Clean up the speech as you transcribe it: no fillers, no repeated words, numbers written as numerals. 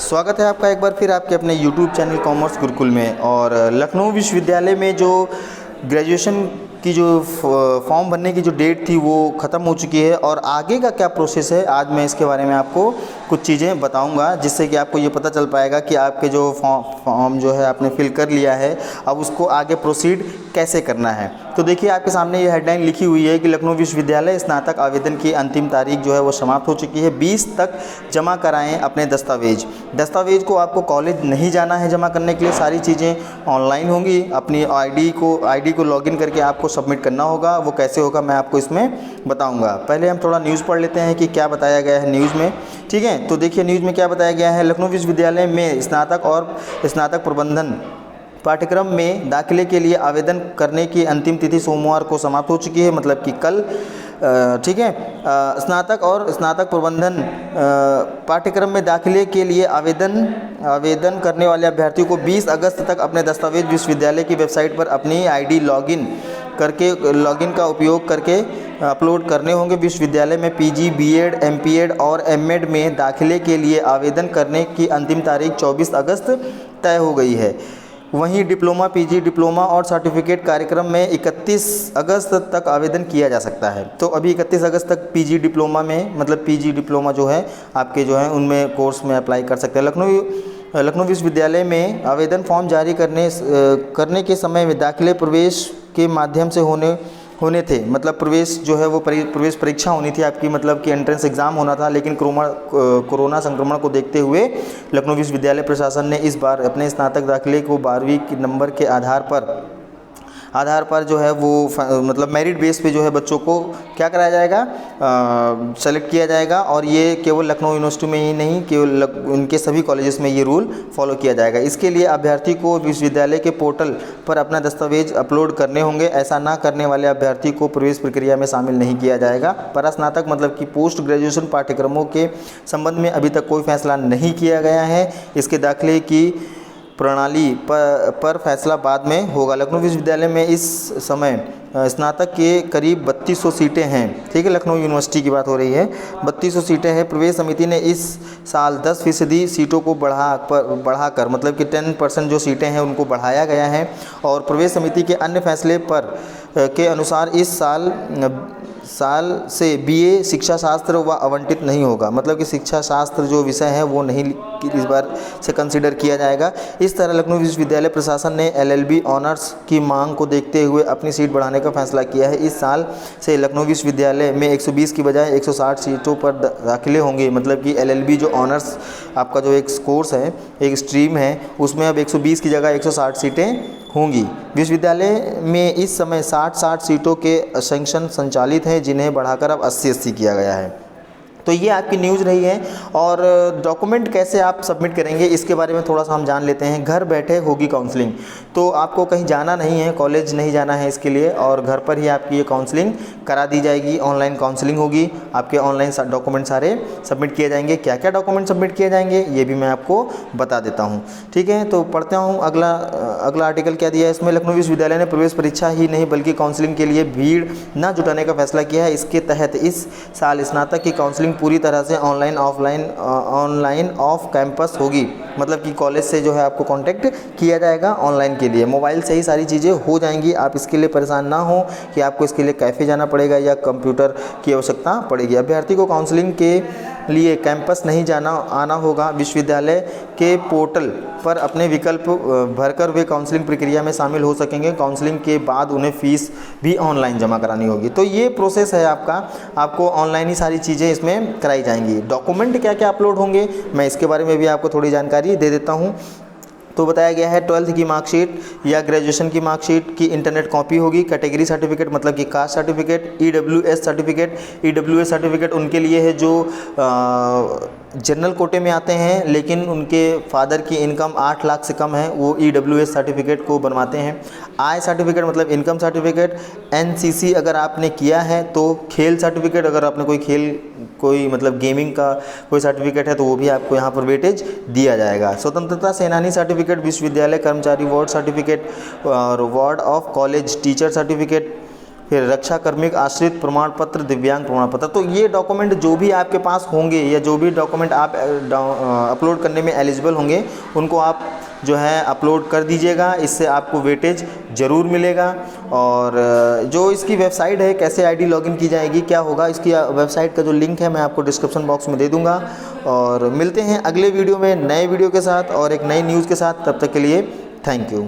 स्वागत है आपका एक बार फिर आपके अपने YouTube चैनल कॉमर्स गुरुकुल में। और लखनऊ विश्वविद्यालय में जो ग्रेजुएशन की जो फॉर्म भरने की जो डेट थी वो ख़त्म हो चुकी है और आगे का क्या प्रोसेस है, आज मैं इसके बारे में आपको कुछ चीज़ें बताऊंगा, जिससे कि आपको ये पता चल पाएगा कि आपके जो फॉर्म जो है आपने फिल कर लिया है, अब उसको आगे प्रोसीड कैसे करना है। तो देखिए आपके सामने ये हेडलाइन लिखी हुई है कि लखनऊ विश्वविद्यालय स्नातक आवेदन की अंतिम तारीख जो है वो समाप्त हो चुकी है। 20 तक जमा कराएं अपने दस्तावेज को। आपको कॉलेज नहीं जाना है जमा करने के लिए, सारी चीज़ें ऑनलाइन होंगी। अपनी आईडी को लॉगिन करके आपको सबमिट करना होगा। वो कैसे होगा मैं आपको इसमें बताऊंगा। पहले हम थोड़ा न्यूज़ पढ़ लेते हैं कि क्या बताया गया है न्यूज़ में। ठीक है, तो देखिए न्यूज़ में क्या बताया गया है। लखनऊ विश्वविद्यालय में स्नातक और स्नातक प्रबंधन पाठ्यक्रम में दाखिले के लिए आवेदन करने की अंतिम तिथि सोमवार को समाप्त हो चुकी है, मतलब कि कल। ठीक है, स्नातक और स्नातक प्रबंधन पाठ्यक्रम में दाखिले के लिए आवेदन करने वाले अभ्यर्थियों को 20 अगस्त तक अपने दस्तावेज विश्वविद्यालय की वेबसाइट पर अपनी आईडी लॉगिन का उपयोग करके अपलोड करने होंगे। विश्वविद्यालय में पीजी, बीएड, एमपीएड और एमएड में दाखिले के लिए आवेदन करने की अंतिम तारीख 24 अगस्त तय हो गई है। वहीं डिप्लोमा, पीजी डिप्लोमा और सर्टिफिकेट कार्यक्रम में 31 अगस्त तक आवेदन किया जा सकता है। तो अभी 31 अगस्त तक पीजी डिप्लोमा में, मतलब पीजी डिप्लोमा जो है आपके जो है उनमें कोर्स में अप्लाई कर सकते हैं। लखनऊ विश्वविद्यालय में आवेदन फॉर्म जारी करने के समय में दाखिले प्रवेश के माध्यम से होने थे, मतलब प्रवेश जो है वो प्रवेश परीक्षा होनी थी आपकी, मतलब कि एंट्रेंस एग्ज़ाम होना था। लेकिन कोरोना संक्रमण को देखते हुए लखनऊ विश्वविद्यालय प्रशासन ने इस बार अपने स्नातक दाखिले को 12वीं के नंबर के आधार पर जो है वो मतलब मेरिट बेस पे जो है बच्चों को क्या कराया जाएगा, सेलेक्ट किया जाएगा। और ये केवल लखनऊ यूनिवर्सिटी में ही नहीं, केवल उनके सभी कॉलेजेस में ये रूल फॉलो किया जाएगा। इसके लिए अभ्यर्थी को विश्वविद्यालय के पोर्टल पर अपना दस्तावेज अपलोड करने होंगे। ऐसा ना करने वाले अभ्यर्थी को प्रवेश प्रक्रिया में शामिल नहीं किया जाएगा। परास्नातक मतलब कि पोस्ट ग्रेजुएशन पाठ्यक्रमों के संबंध में अभी तक कोई फैसला नहीं किया गया है। इसके दाखिले की प्रणाली पर फैसला बाद में होगा। लखनऊ विश्वविद्यालय में इस समय स्नातक के करीब 3200 सीटें हैं। ठीक है, लखनऊ यूनिवर्सिटी की बात हो रही है। 3200 सीटें हैं। प्रवेश समिति ने इस साल 10% सीटों को बढ़ाकर मतलब कि 10% जो सीटें हैं उनको बढ़ाया गया है। और प्रवेश समिति के अन्य फैसले के अनुसार इस साल से बीए शिक्षा शास्त्र व आवंटित नहीं होगा, मतलब कि शिक्षा शास्त्र जो विषय है वो नहीं इस बार से कंसीडर किया जाएगा। इस तरह लखनऊ विश्वविद्यालय प्रशासन ने एलएलबी ऑनर्स की मांग को देखते हुए अपनी सीट बढ़ाने का फैसला किया है। इस साल से लखनऊ विश्वविद्यालय में 120 की बजाय 160 सीटों पर दाखिले होंगे, मतलब कि एलएलबी जो ऑनर्स आपका जो एक कोर्स है, एक स्ट्रीम है, उसमें अब 120 की जगह 160 सीटें होंगी। विश्वविद्यालय में इस समय 60 सीटों के सेक्शन संचालित हैं, जिन्हें बढ़ाकर अब 80 किया गया है। तो ये आपकी न्यूज़ रही है। और डॉक्यूमेंट कैसे आप सबमिट करेंगे इसके बारे में थोड़ा सा हम जान लेते हैं। घर बैठे होगी काउंसलिंग, तो आपको कहीं जाना नहीं है, कॉलेज नहीं जाना है इसके लिए, और घर पर ही आपकी ये काउंसलिंग करा दी जाएगी। ऑनलाइन काउंसलिंग होगी, आपके ऑनलाइन डॉक्यूमेंट सारे सबमिट किए जाएंगे। क्या क्या डॉक्यूमेंट सबमिट किए जाएंगे ये भी मैं आपको बता देता हूँ। ठीक है, तो पढ़ते हूँ अगला आर्टिकल क्या दिया है इसमें। लखनऊ विश्वविद्यालय ने प्रवेश परीक्षा ही नहीं बल्कि काउंसलिंग के लिए भीड़ न जुटाने का फैसला किया है। इसके तहत इस साल स्नातक की काउंसलिंग पूरी तरह से ऑनलाइन ऑफ कैंपस होगी, मतलब कि कॉलेज से जो है आपको कांटेक्ट किया जाएगा ऑनलाइन के लिए। मोबाइल से ही सारी चीज़ें हो जाएंगी। आप इसके लिए परेशान ना हो कि आपको इसके लिए कैफ़े जाना पड़ेगा या कंप्यूटर की आवश्यकता पड़ेगी। अभ्यर्थी को काउंसलिंग के लिए कैंपस नहीं आना होगा। विश्वविद्यालय के पोर्टल पर अपने विकल्प भरकर वे काउंसलिंग प्रक्रिया में शामिल हो सकेंगे। काउंसलिंग के बाद उन्हें फ़ीस भी ऑनलाइन जमा करानी होगी। तो ये प्रोसेस है आपको ऑनलाइन ही सारी चीज़ें इसमें कराई जाएंगी। डॉक्यूमेंट क्या क्या अपलोड होंगे मैं इसके बारे में भी आपको थोड़ी जानकारी दे देता हूँ। तो बताया गया है 12th की मार्कशीट या ग्रेजुएशन की मार्कशीट की इंटरनेट कॉपी होगी। कैटेगरी सर्टिफिकेट मतलब कि कास्ट सर्टिफिकेट, ईडब्ल्यूएस सर्टिफिकेट उनके लिए है जो जनरल कोटे में आते हैं लेकिन उनके फादर की इनकम 8 लाख से कम है, वो ईडब्ल्यूएस सर्टिफिकेट को बनवाते हैं। आय सर्टिफिकेट मतलब इनकम सर्टिफिकेट। एनसीसी अगर आपने किया है तो खेल सर्टिफिकेट, अगर आपने कोई मतलब गेमिंग का कोई सर्टिफिकेट है तो वो भी आपको यहाँ पर वेटेज दिया जाएगा। स्वतंत्रता सेनानी सर्टिफिकेट, विश्वविद्यालय कर्मचारी वार्ड सर्टिफिकेट और ward of college teacher certificate, फिर रक्षा कार्मिक आश्रित प्रमाण पत्र, दिव्यांग प्रमाण पत्र। तो ये डॉक्यूमेंट जो भी आपके पास होंगे या जो भी डॉक्यूमेंट आप अपलोड करने में एलिजिबल होंगे उनको आप जो है अपलोड कर दीजिएगा। इससे आपको वेटेज ज़रूर मिलेगा। और जो इसकी वेबसाइट है, कैसे आईडी लॉगिन की जाएगी, क्या होगा, इसकी वेबसाइट का जो लिंक है मैं आपको डिस्क्रिप्शन बॉक्स में दे दूँगा। और मिलते हैं अगले वीडियो में नए वीडियो के साथ और एक नई न्यूज़ के साथ। तब तक के लिए थैंक यू।